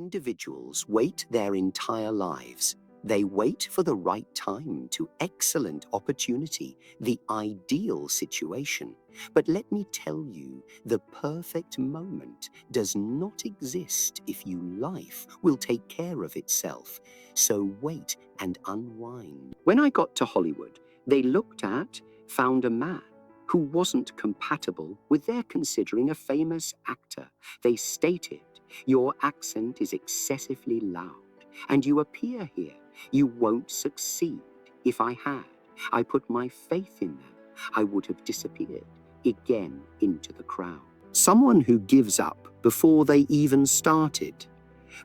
individuals wait their entire lives. They wait for the right time to excellent opportunity, the ideal situation. But let me tell you, the perfect moment does not exist if you life will take care of itself. So wait and unwind. When I got to Hollywood, they looked at, found a man who wasn't compatible with their considering a famous actor. They stated, "Your accent is excessively loud, and you appear here. You won't succeed." If I had, I put my faith in them, I would have disappeared again into the crowd. Someone who gives up before they even started.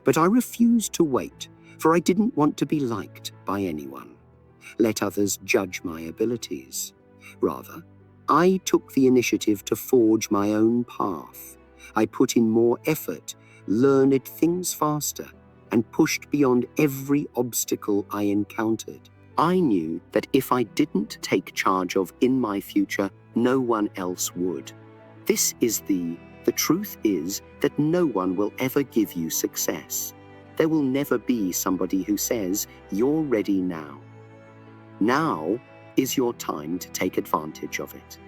But I refused to wait, for I didn't want to be liked by anyone. Let others judge my abilities. Rather, I took the initiative to forge my own path. I put in more effort, learned things faster, and pushed beyond every obstacle I encountered. I knew that if I didn't take charge of in my future, no one else would. The truth is that no one will ever give you success. There will never be somebody who says, "You're ready now." Now is your time to take advantage of it.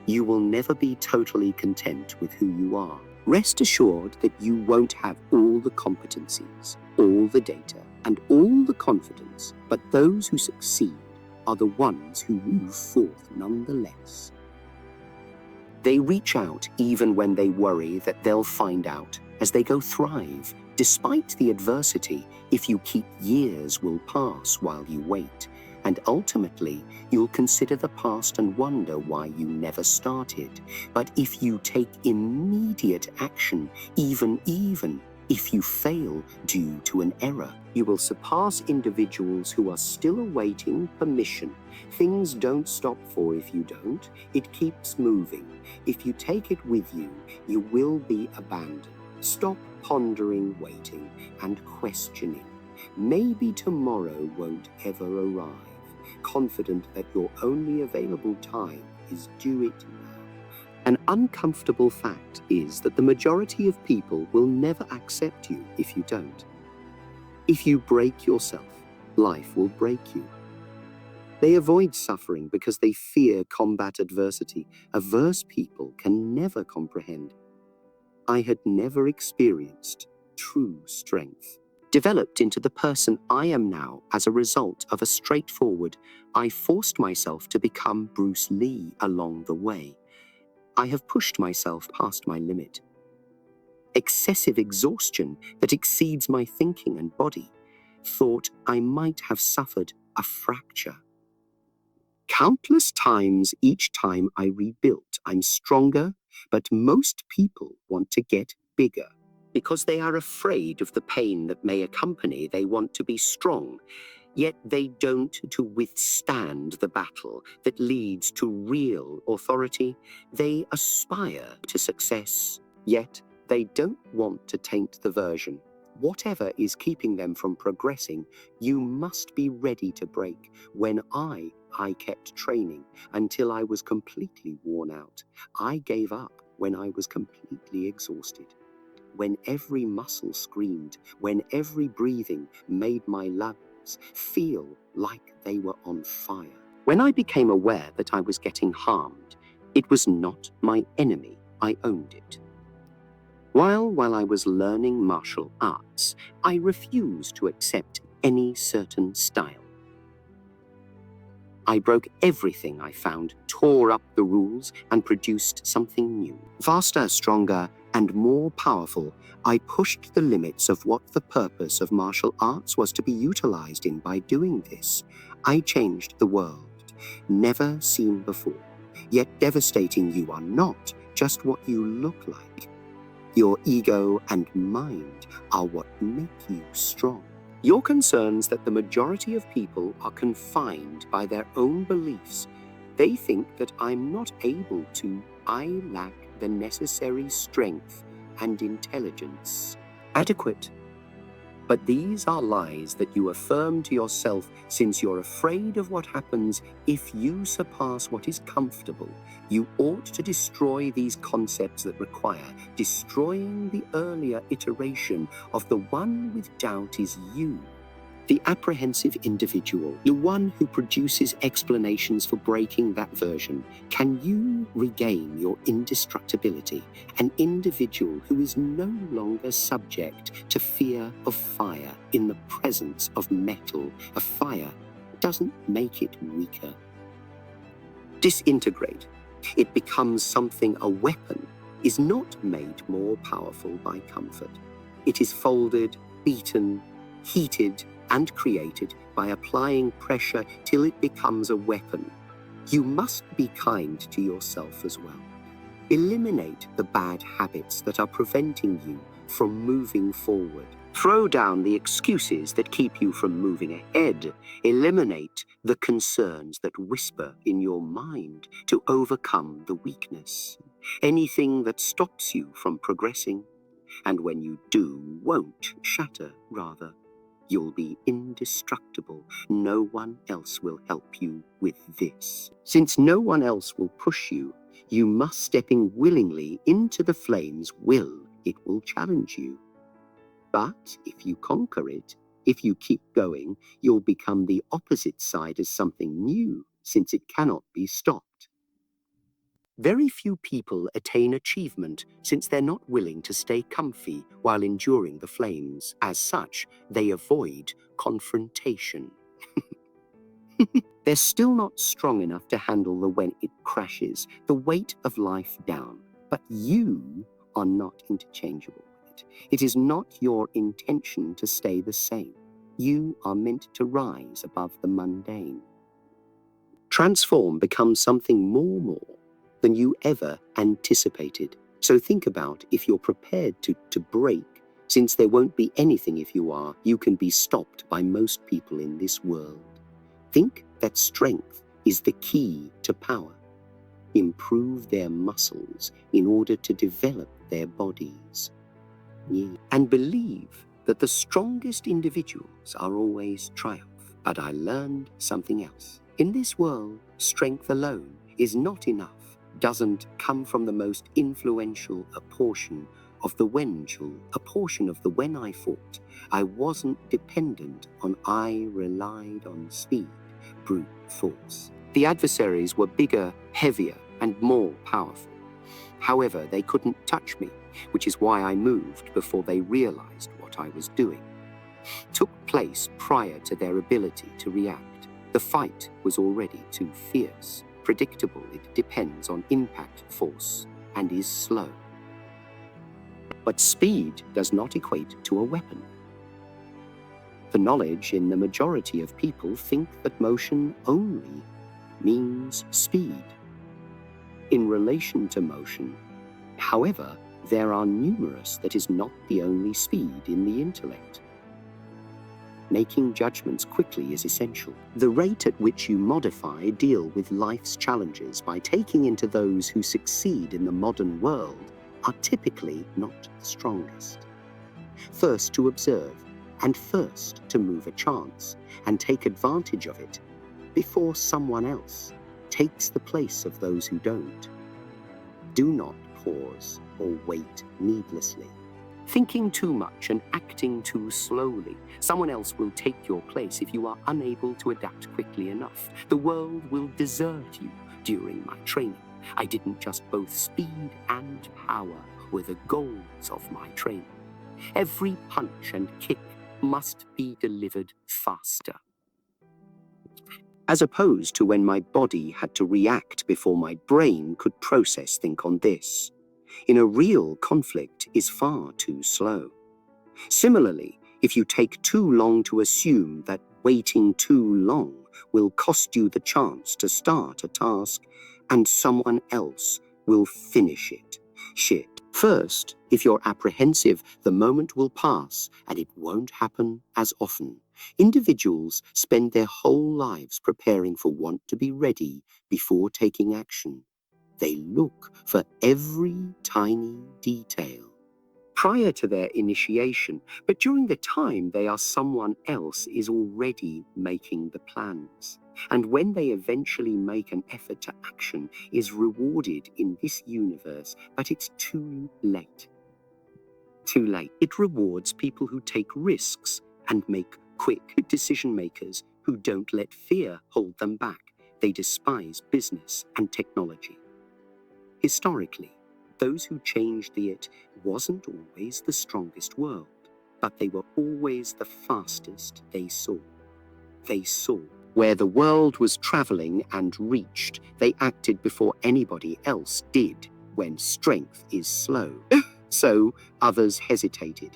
You will never be totally content with who you are. Rest assured that you won't have all the competencies, all the data, and all the confidence, but those who succeed are the ones who move forth nonetheless. They reach out even when they worry that they'll find out. As they go thrive, despite the adversity, if you keep, years will pass while you wait. And ultimately, you'll consider the past and wonder why you never started. But if you take immediate action, even if you fail due to an error, you will surpass individuals who are still awaiting permission. Things don't stop for if you don't. It keeps moving. If you take it with you, you will be abandoned. Stop pondering, waiting, and questioning. Maybe tomorrow won't ever arrive. Confident that your only available time is do it now. An uncomfortable fact is that the majority of people will never accept you if you don't. If you break yourself, life will break you. They avoid suffering because they fear combat adversity. Averse people can never comprehend. I had never experienced true strength. Developed into the person I am now as a result of a straightforward, I forced myself to become Bruce Lee along the way. I have pushed myself past my limit. Excessive exhaustion that exceeds my thinking and body. Thought I might have suffered a fracture. Countless times, each time I rebuilt, I'm stronger, but most people want to get bigger. Because they are afraid of the pain that may accompany, they want to be strong, yet they don't to withstand the battle that leads to real authority. They aspire to success, yet they don't want to taint the version. Whatever is keeping them from progressing, you must be ready to break. When I kept training until I was completely worn out. I gave up when I was completely exhausted. When every muscle screamed, when every breathing made my lungs feel like they were on fire. When I became aware that I was getting harmed, it was not my enemy, I owned it. While I was learning martial arts, I refused to accept any certain style. I broke everything I found, tore up the rules, and produced something new. Faster, stronger, and more powerful, I pushed the limits of what the purpose of martial arts was to be utilized in. By doing this, I changed the world, never seen before. Yet devastating, you are not just what you look like. Your ego and mind are what make you strong. Your concerns that the majority of people are confined by their own beliefs. They think that I'm not able to. I lack the necessary strength and intelligence. Adequate. But these are lies that you affirm to yourself since you're afraid of what happens if you surpass what is comfortable. You ought to destroy these concepts that require destroying the earlier iteration of the one with doubt is you. The apprehensive individual, the one who produces explanations for breaking that version. Can you regain your indestructibility? An individual who is no longer subject to fear of fire in the presence of metal. A fire doesn't make it weaker. Disintegrate. It becomes something. A weapon is not made more powerful by comfort. It is folded, beaten, heated, and created by applying pressure till it becomes a weapon. You must be kind to yourself as well. Eliminate the bad habits that are preventing you from moving forward. Throw down the excuses that keep you from moving ahead. Eliminate the concerns that whisper in your mind to overcome the weakness. Anything that stops you from progressing, and when you do, won't shatter, rather. You'll be indestructible. No one else will help you with this. Since no one else will push you, you must stepping willingly into the flames. It will challenge you. But if you conquer it, if you keep going, you'll become the opposite side as something new, since it cannot be stopped. Very few people attain achievement since they're not willing to stay comfy while enduring the flames. As such, they avoid confrontation. They're still not strong enough to handle the when it crashes, the weight of life down. But you are not interchangeable with it. It is not your intention to stay the same. You are meant to rise above the mundane. Transform becomes something more than you ever anticipated. So think about if you're prepared to break. Since there won't be anything if you are, you can be stopped by most people in this world. Think that strength is the key to power. Improve their muscles in order to develop their bodies. And believe that the strongest individuals are always triumph. But I learned something else. In this world, strength alone is not enough. Doesn't come from the most influential portion of the when I fought. I wasn't dependent on, I relied on speed, brute force. The adversaries were bigger, heavier, and more powerful. However, they couldn't touch me, which is why I moved before they realized what I was doing. Took place prior to their ability to react. The fight was already too fierce. Predictable, it depends on impact force and is slow. But speed does not equate to a weapon. The knowledge in the majority of people think that motion only means speed. In relation to motion, however, there are numerous that is not the only speed in the intellect. Making judgments quickly is essential. The rate at which you deal with life's challenges by taking into those who succeed in the modern world are typically not the strongest. First to observe, and first to move a chance and take advantage of it before someone else takes the place of those who don't. Do not pause or wait needlessly. Thinking too much and acting too slowly. Someone else will take your place if you are unable to adapt quickly enough. The world will desert you during my training. I didn't just both speed and power were the goals of my training. Every punch and kick must be delivered faster. As opposed to when my body had to react before my brain could process. Think on this. In a real conflict is far too slow. Similarly, if you take too long to assume that waiting too long will cost you the chance to start a task and someone else will finish it. First, if you're apprehensive, the moment will pass and it won't happen as often. Individuals spend their whole lives preparing for want to be ready before taking action. They look for every tiny detail. prior to their initiation, but during the time they are someone else is already making the plans. And when they eventually make an effort to action, is rewarded in this universe, but it's too late. Too late. It rewards people who take risks and make quick decision makers who don't let fear hold them back. They despise business and technology. Historically, those who changed the it wasn't always the strongest world, but they were always the fastest they saw. They saw where the world was traveling and reached. They acted before anybody else did, when strength is slow. So others hesitated.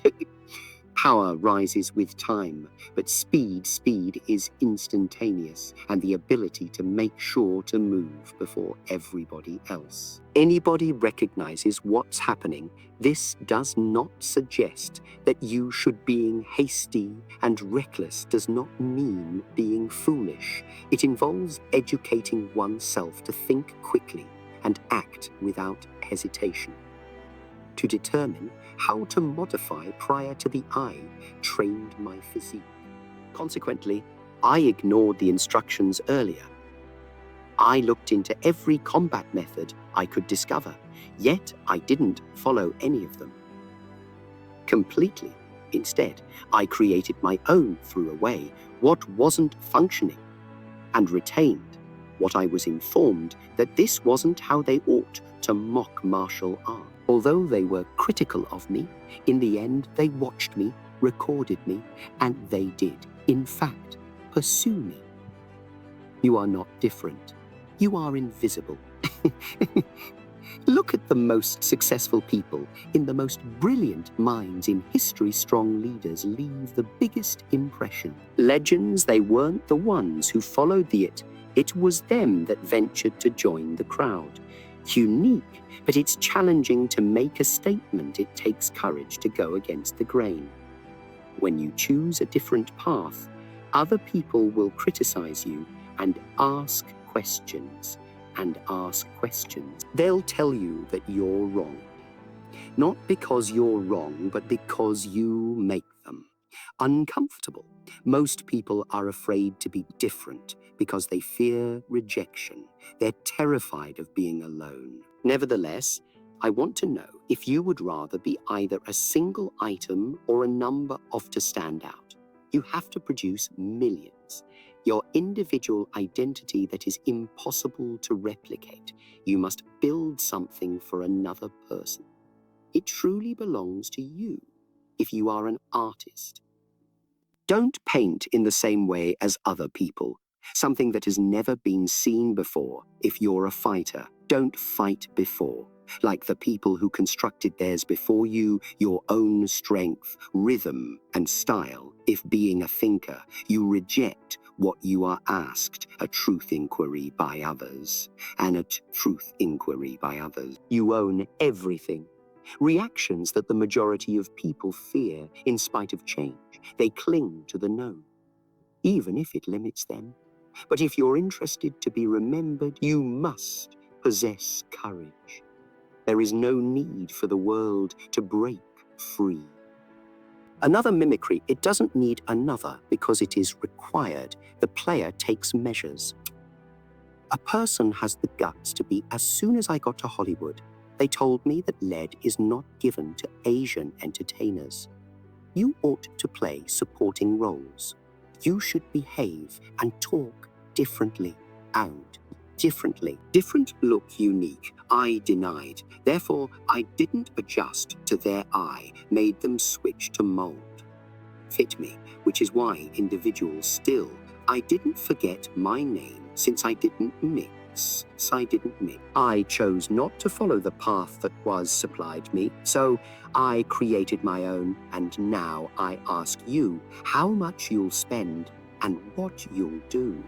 Power rises with time, but speed is instantaneous, and the ability to make sure to move before everybody else. Anybody recognizes what's happening. This does not suggest that you should being hasty and reckless does not mean being foolish. It involves educating oneself to think quickly and act without hesitation. To determine how to modify prior to the I trained my physique. Consequently, I ignored the instructions earlier. I looked into every combat method I could discover, yet I didn't follow any of them completely. Instead, I created my own, threw away what wasn't functioning, and retained what I was informed that this wasn't how they ought to mock martial art. Although they were critical of me, in the end they watched me, recorded me, and they did, in fact, pursue me. You are not different. You are invisible. Look at the most successful people in the most brilliant minds in history. Strong leaders leave the biggest impression. Legends, they weren't the ones who followed the it. It was them that ventured to join the crowd. Unique, but it's challenging to make a statement. It takes courage to go against the grain. When you choose a different path, other people will criticize you and ask questions. They'll tell you that you're wrong. Not because you're wrong, but because you make them uncomfortable. Most people are afraid to be different because they fear rejection. They're terrified of being alone. Nevertheless, I want to know if you would rather be either a single item or a number of to stand out. You have to produce millions. Your individual identity that is impossible to replicate. You must build something for another person. It truly belongs to you if you are an artist. Don't paint in the same way as other people, something that has never been seen before. If you're a fighter, don't fight before, like the people who constructed theirs before you, your own strength, rhythm, and style. If being a thinker, you reject what you are asked, a truth inquiry by others, you own everything. Reactions that the majority of people fear in spite of change. They cling to the known, even if it limits them. But if you're interested to be remembered, you must possess courage. There is no need for the world to break free. Another mimicry, it doesn't need another because it is required. The player takes measures. A person has the guts to be. As soon as I got to Hollywood, they told me that lead is not given to Asian entertainers. You ought to play supporting roles. You should behave and talk differently. Different look, unique. I denied. Therefore, I didn't adjust to their eye, made them switch to mold. Fit me, which is why individuals still. I didn't forget my name since I didn't mix. I chose not to follow the path that was supplied me, so I created my own, and now I ask you how much you'll spend and what you'll do.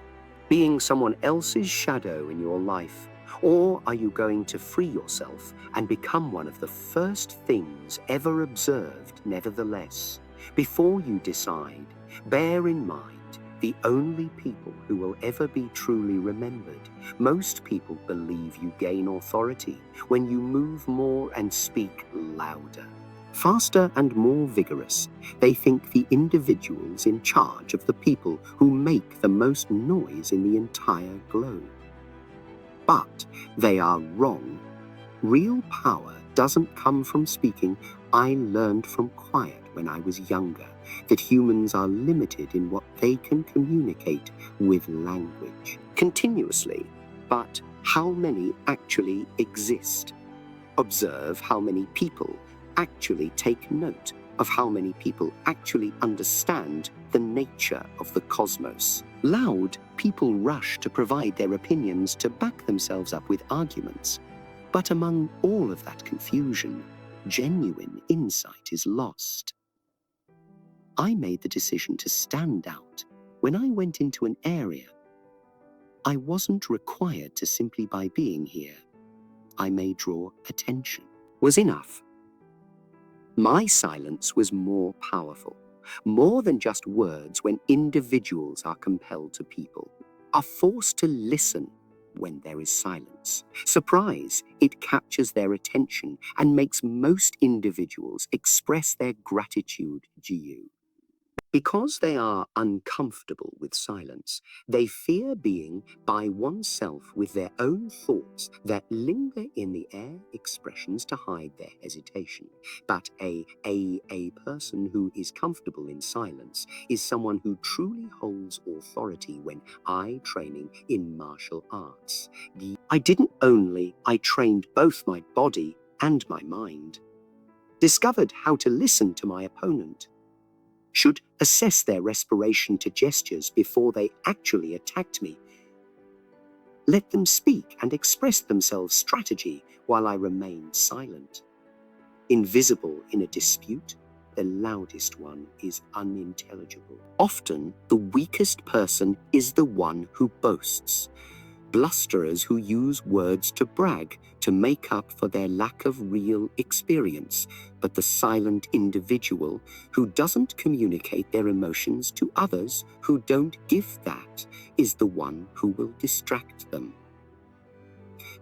Being someone else's shadow in your life, or are you going to free yourself and become one of the first things ever observed nevertheless? Before you decide, bear in mind the only people who will ever be truly remembered. Most people believe you gain authority when you move more and speak louder. Faster and more vigorous, they think the individual's in charge of the people who make the most noise in the entire globe. But they are wrong. Real power doesn't come from speaking. I learned from quiet when I was younger that humans are limited in what they can communicate with language. Continuously, but how many actually exist? Observe how many people actually take note of how many people actually understand the nature of the cosmos. Loud, people rush to provide their opinions to back themselves up with arguments. But among all of that confusion, genuine insight is lost. I made the decision to stand out. When I went into an area, I wasn't required to simply by being here. I may draw attention. Was enough. My silence was more powerful, more than just words when individuals are compelled to people, are forced to listen when there is silence. Surprise, it captures their attention and makes most individuals express their gratitude to you. Because they are uncomfortable with silence, they fear being by oneself with their own thoughts that linger in the air, expressions to hide their hesitation. But a person who is comfortable in silence is someone who truly holds authority. When I training in martial arts, I trained both my body and my mind. Discovered how to listen to my opponent. Should assess their respiration to gestures before they actually attacked me. Let them speak and express themselves strategy while I remain silent. Invisible in a dispute, the loudest one is unintelligible. Often, the weakest person is the one who boasts. Blusterers who use words to brag, to make up for their lack of real experience, but the silent individual who doesn't communicate their emotions to others who don't give that is the one who will distract them.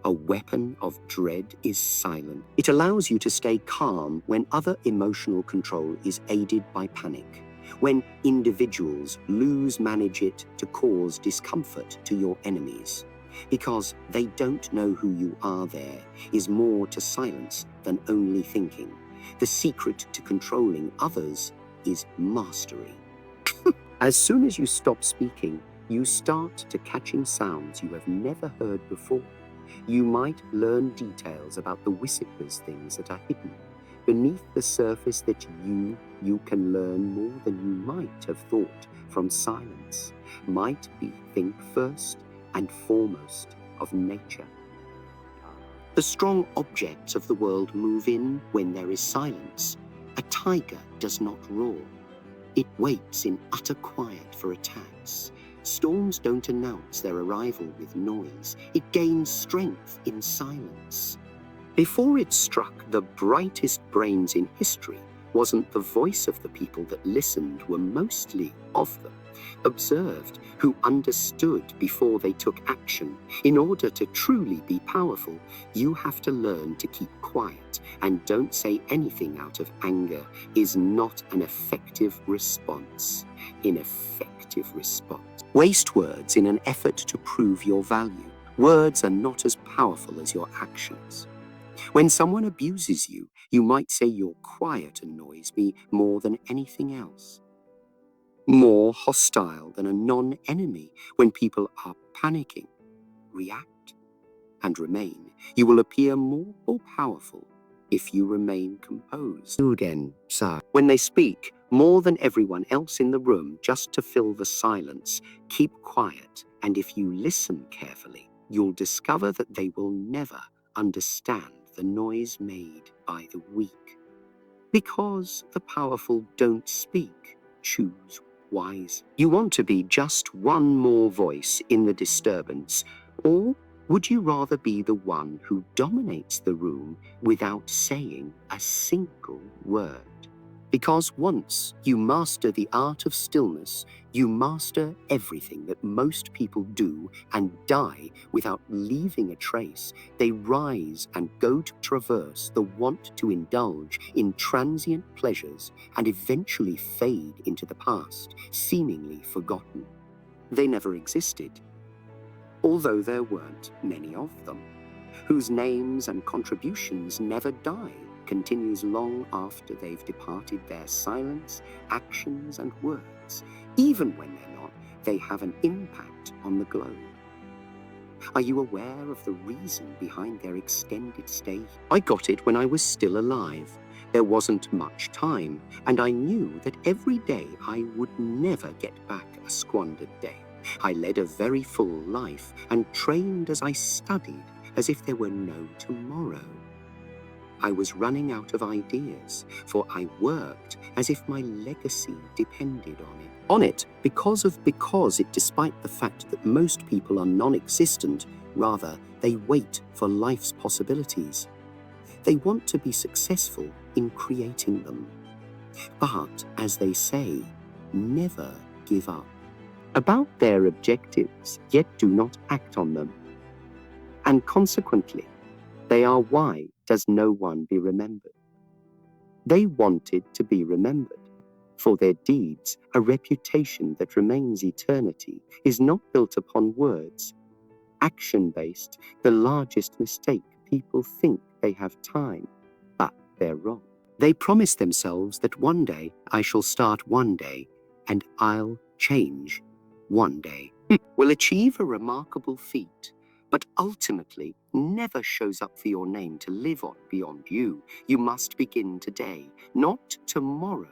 A weapon of dread is silence. It allows you to stay calm when other emotional control is aided by panic. When individuals manage it to cause discomfort to your enemies. Because they don't know who you are, there is more to silence than only thinking. The secret to controlling others is mastery. As soon as you stop speaking, you start to catching sounds you have never heard before. You might learn details about the whispers, things that are hidden. Beneath the surface that you can learn more than you might have thought from silence. Might be think first and foremost of nature. The strong objects of the world move in when there is silence. A tiger does not roar. It waits in utter quiet for attacks. Storms don't announce their arrival with noise. It gains strength in silence. Before it struck the brightest brains in history, wasn't the voice of the people that listened were mostly of them, observed, who understood before they took action. In order to truly be powerful, you have to learn to keep quiet and don't say anything out of anger is not an effective response. Ineffective response. Waste words in an effort to prove your value. Words are not as powerful as your actions. When someone abuses you, you might say your quiet annoys me more than anything else. More hostile than a non-enemy. When people are panicking, react and remain. You will appear more powerful if you remain composed. Again, sir. When they speak, more than everyone else in the room, just to fill the silence, keep quiet, and if you listen carefully, you'll discover that they will never understand the noise made by the weak. Because the powerful don't speak, choose wise. You want to be just one more voice in the disturbance, or would you rather be the one who dominates the room without saying a single word? Because once you master the art of stillness, you master everything that most people do and die without leaving a trace. They rise and go to traverse the want to indulge in transient pleasures and eventually fade into the past, seemingly forgotten. They never existed, although there weren't many of them, whose names and contributions never die, continues long after they've departed. Their silence, actions, and words, even when they're not, they have an impact on the globe. Are you aware of the reason behind their extended stay? I got it when I was still alive. There wasn't much time, and I knew that every day I would never get back a squandered day. I led a very full life and trained as I studied, as if there were no tomorrow. I was running out of ideas, for I worked as if my legacy depended on it. Because it, despite the fact that most people are non-existent, rather, they wait for life's possibilities. They want to be successful in creating them. But, as they say, never give up. About their objectives, yet do not act on them. And consequently, they are why does no one be remembered. They wanted to be remembered. For their deeds, a reputation that remains eternity is not built upon words. Action-based, the largest mistake. People think they have time, but they're wrong. They promise themselves that one day I shall start one day, and I'll change one day. Will achieve a remarkable feat, but ultimately never shows up for your name to live on beyond you. You must begin today, not tomorrow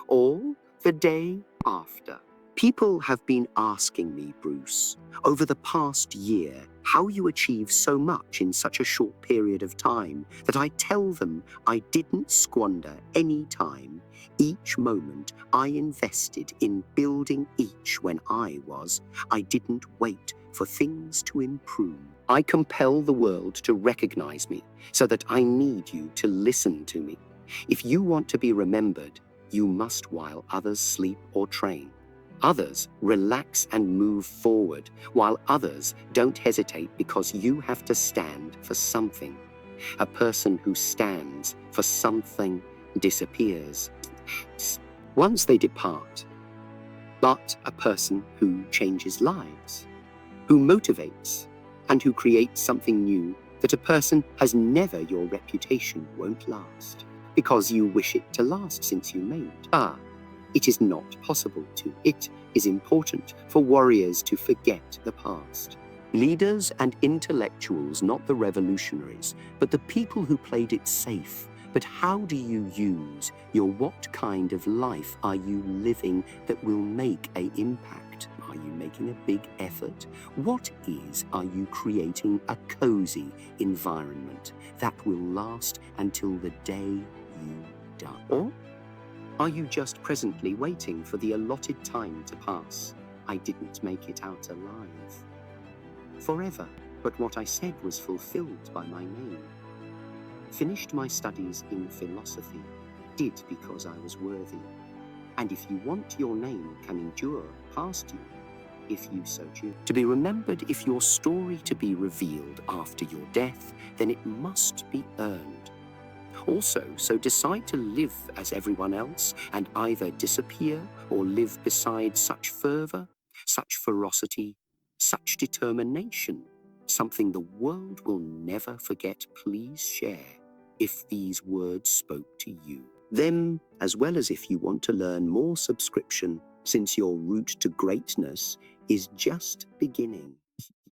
or the day after. People have been asking me, Bruce, over the past year, how you achieve so much in such a short period of time, that I tell them I didn't squander any time. Each moment I invested in building each when I didn't wait for things to improve. I compel the world to recognize me, so that I need you to listen to me. If you want to be remembered, you must while others sleep or train. Others relax and move forward, while others don't hesitate because you have to stand for something. A person who stands for something disappears once they depart. But a person who changes lives, who motivates, and who creates something new that a person has never, your reputation won't last, because you wish it to last since you made. It is not possible to. It is important for warriors to forget the past. Leaders and intellectuals, not the revolutionaries, but the people who played it safe. But how do you use what kind of life are you living that will make an impact? Are you making a big effort? Are you creating a cozy environment that will last until the day you die? Or are you just presently waiting for the allotted time to pass? I didn't make it out alive forever, but what I said was fulfilled by my name. Finished my studies in philosophy, did because I was worthy. And if you want your name can endure past you, if you so choose. To be remembered, if your story to be revealed after your death, then it must be earned. Also, so decide to live as everyone else and either disappear or live beside such fervor, such ferocity, such determination, something the world will never forget. Please share if these words spoke to you. Them, as well as if you want to learn more subscription, since your route to greatness is just beginning.